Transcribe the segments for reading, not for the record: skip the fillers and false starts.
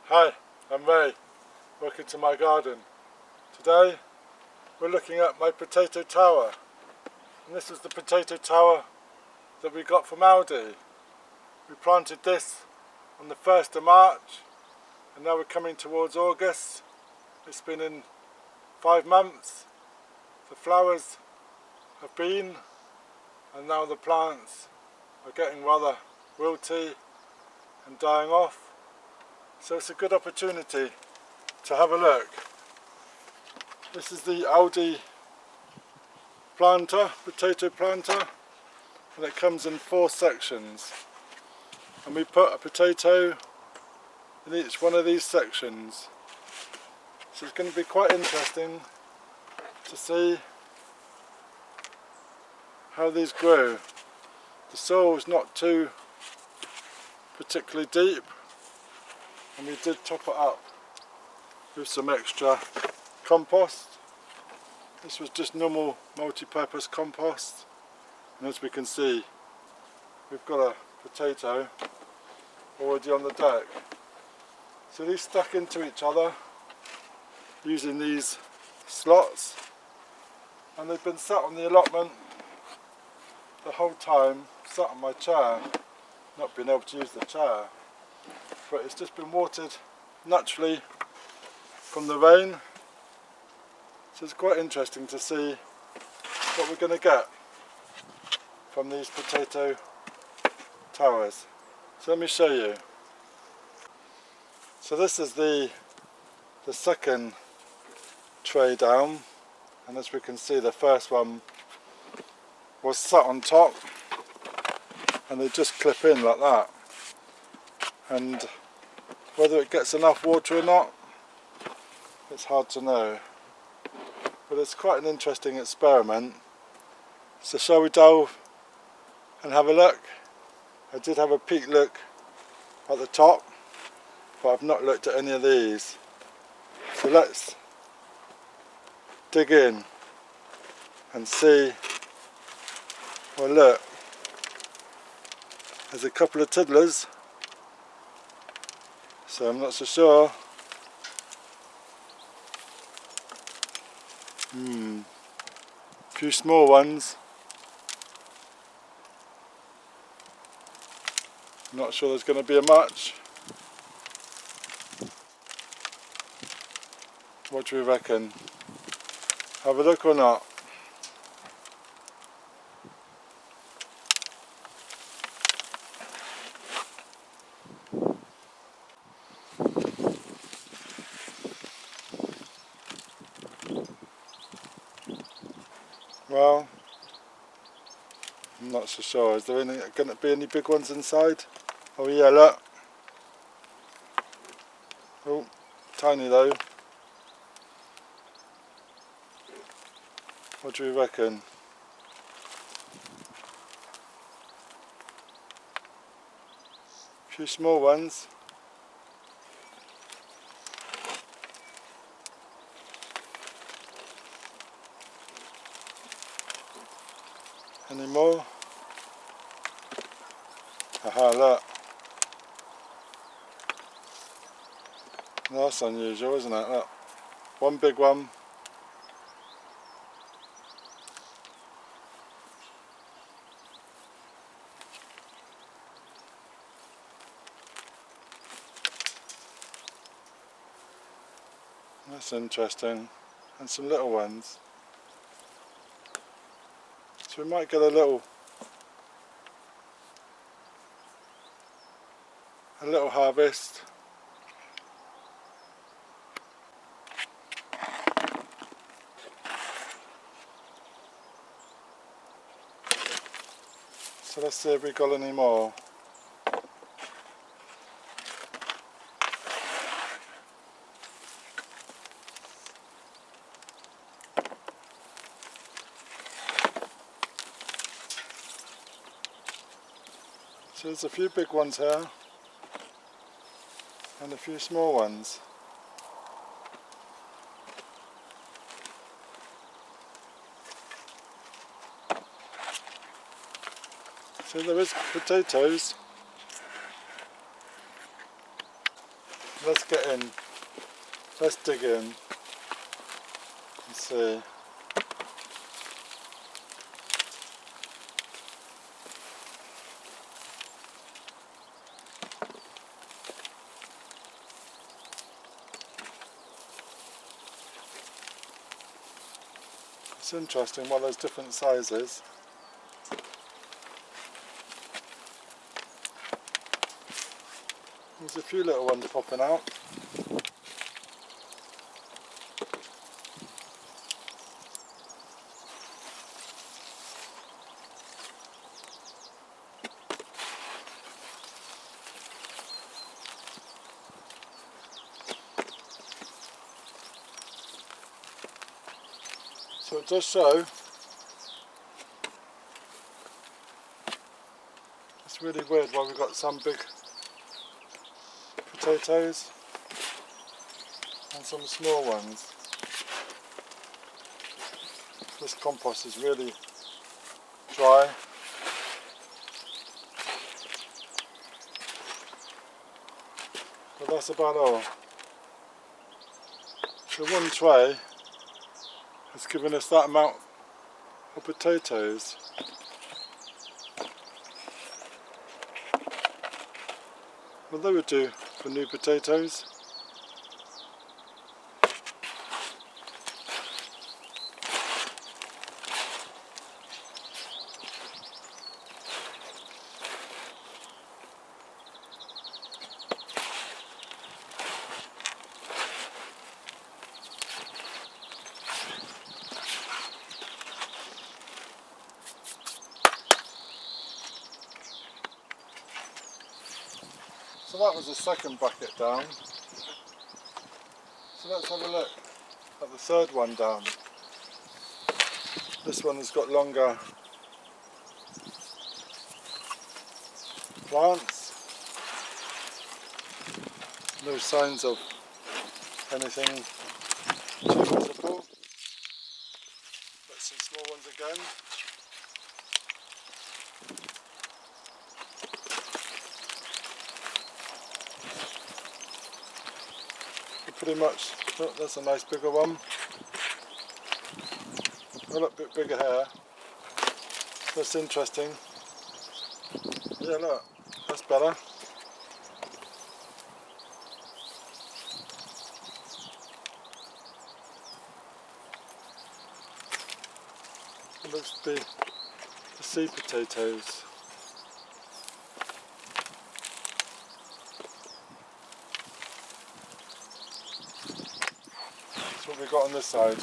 Hi, I'm Ray. Welcome to my garden. Today we're looking at my potato tower. And this is the potato tower that we got from Aldi. We planted this on the 1st of March and now we're coming towards August. It's been in 5 months. The flowers have been and now the plants are getting rather wilty and dying off. So it's a good opportunity to have a look. This is the Aldi planter, potato planter, and it comes in 4 sections. And we put a potato in each one of these sections. So it's going to be quite interesting to see how these grow. The soil is not too particularly deep, and we did top it up with some extra compost. This was just normal multi-purpose compost, and as we can see we've got a potato already on the deck. So these stuck into each other using these slots, and they've been sat on the allotment the whole time, sat on my chair, not being able to use the chair, but it's just been watered naturally from the rain. So it's quite interesting to see what we're going to get from these potato towers. So let me show you. So this is the second tray down, and as we can see the first one was sat on top and they just clip in like that, and whether it gets enough water or not, it's hard to know, but it's quite an interesting experiment. So shall we delve and have a look? I did have a peek look at the top, but I've not looked at any of these. So let's dig in and see. Well, look, there's a couple of tiddlers, so I'm not so sure. A few small ones. Not sure there's going to be a much. What do we reckon? Have a look or not? Well, I'm not so sure. Is there going to be any big ones inside? Oh yeah, look. Oh, tiny though. What do we reckon? A few small ones. Any more? Aha, look. That's unusual, isn't it? Look. One big one. That's interesting. And some little ones. So we might get a little harvest. So let's see if we got any more. So there's a few big ones here and a few small ones. So there is potatoes let's get in, let's dig in and see. It's interesting, well, there's different sizes. There's a few little ones popping out. So it does show. It's really weird why we've got some big potatoes and some small ones. This compost is really dry. But that's about all. So one tray has given us that amount of potatoes. Well, they would do for new potatoes. So that was the second bucket down. So let's have a look at the third one down. This one has got longer plants. No signs of anything too visible. But some small ones again. Pretty much, oh, that's a nice bigger one. A little bit bigger here. That's interesting. Yeah, look, that's better. It looks to be the seed potatoes. That's what we've got on this side.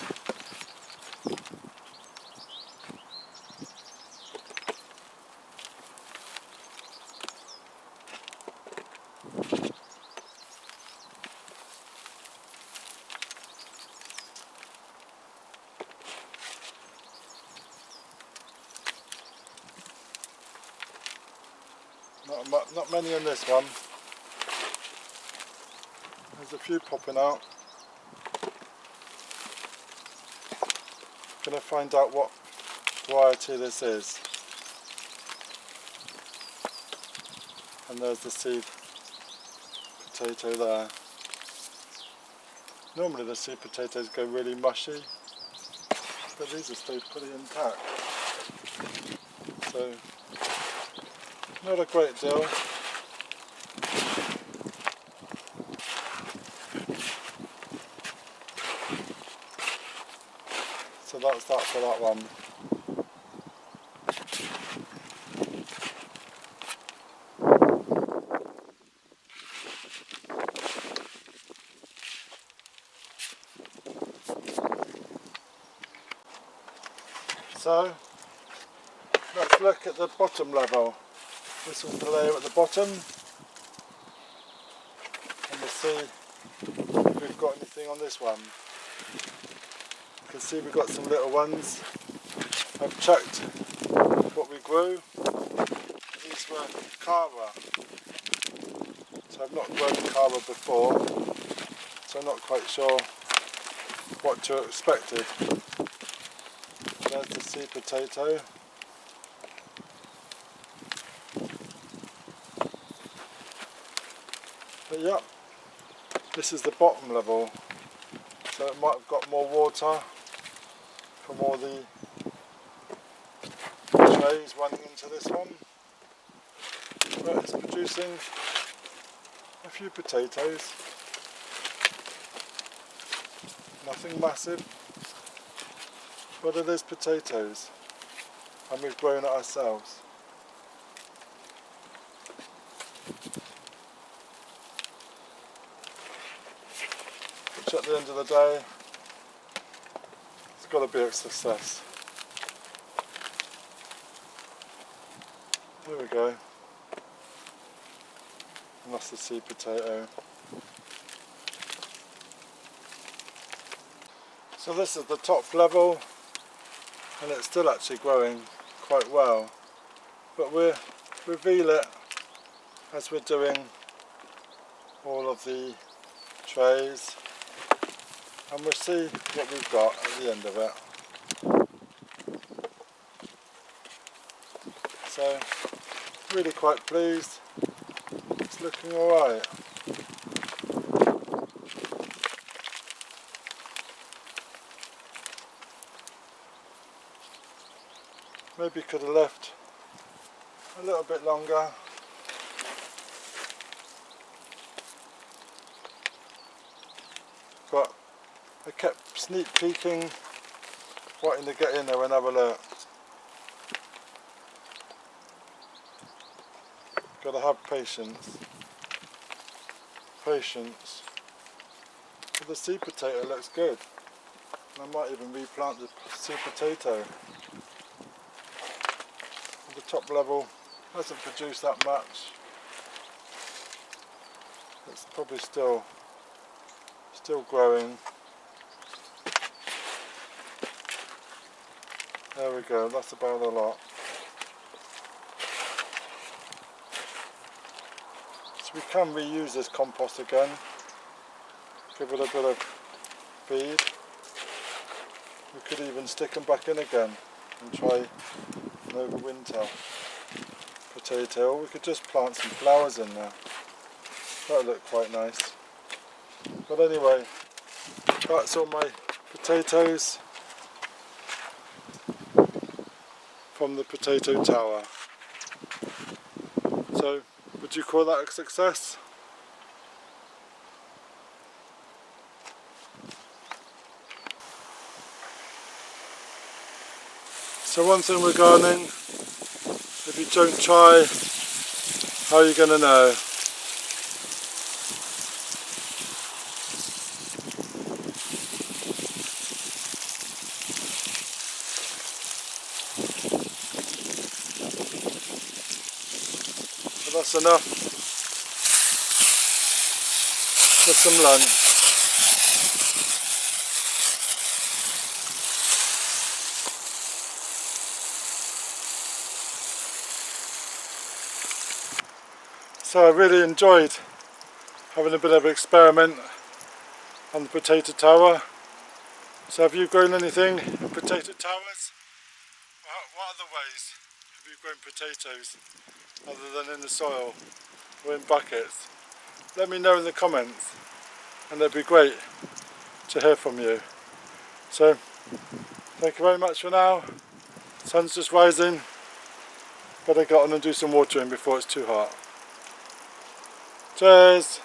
Not many on this one. There's a few popping out. Gonna find out what variety this is. And there's the seed potato there. Normally the seed potatoes go really mushy, but these have stayed pretty intact. So, not a great deal. So that's that for that one. So, let's look at the bottom level. This was the layer at the bottom. And we'll see if we've got anything on this one. You can see we've got some little ones. I've checked what we grew. These were Cara. So I've not grown Cara before. So I'm not quite sure what to expect. There's the seed potato. But yeah, This is the bottom level, so it might have got more water from all the trays running into this one, but it's producing a few potatoes, nothing massive, but it is potatoes, and we've grown it ourselves. Which at the end of the day, it's got to be a success. There we go. And that's the seed potato. So this is the top level, and it's still actually growing quite well. But we'll reveal it as we're doing all of the trays, and we'll see what we've got at the end of it. So, really quite pleased. It's looking alright. Maybe could have left a little bit longer. But I kept sneak peeking, wanting to get in there and have a look. Gotta have patience. Patience. But the seed potato looks good. I might even replant the seed potato. The top level hasn't produced that much. It's probably still growing. There we go, that's about a lot. So we can reuse this compost again. Give it a bit of feed. We could even stick them back in again and try an overwinter potato. Or we could just plant some flowers in there. That would look quite nice. But anyway, that's all my potatoes from the potato tower. So, would you call that a success? So one thing with gardening, if you don't try, how are you going to know? That's enough for some lunch. So I really enjoyed having a bit of an experiment on the potato tower. So have you grown anything in potato towers? What other ways have you grown potatoes other than in the soil or in buckets? Let me know in the comments, and it'd be great to hear from you. So thank you very much for now. Sun's just rising. Better get on and do some watering before it's too hot. Cheers!